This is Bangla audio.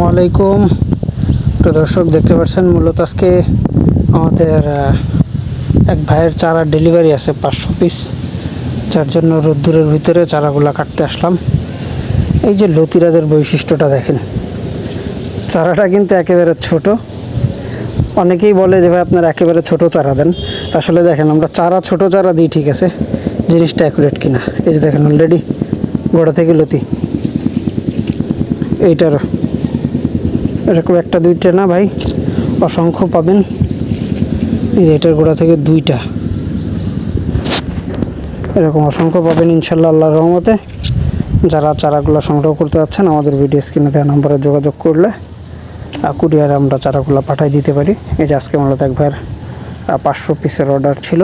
আলাইকুম দর্শক, দেখতে পাচ্ছেন মূলত আজকে আমাদের এক ভাইয়ের চারা ডেলিভারি আছে 500 পিস, যার জন্য রোদ্দুরের ভিতরে চারাগুলো কাটতে আসলাম। এই যে লতিরাজের বৈশিষ্ট্যটা দেখেন, চারাটা কিন্তু একেবারে ছোট। অনেকেই বলে যে ভাই আপনারা একেবারে ছোট চারা দেন, আসলে দেখেন আমরা ছোট চারা দিই, ঠিক আছে, জিনিসটা অ্যাকুরেট কিনা। এই যে দেখেন অলরেডি গোড়া থেকে লতি, এইটারও এরকম একটা দুইটা না ভাই, অসংখ্য পাবেন। এই যে এটার গোড়া থেকে দুইটা, এরকম অসংখ্য পাবেন ইনশাল্লাহ আল্লাহর রহমতে। যারা চারাগুলো সংগ্রহ করতে যাচ্ছেন আমাদের ভিডিও স্ক্রিনে দেওয়া নম্বরে যোগাযোগ করলে কুরিয়ারে আমরা চারাগুলো পাঠিয়ে দিতে পারি। এই যে আজকে মূলত এক ভাইয়ের 500 পিসের অর্ডার ছিল।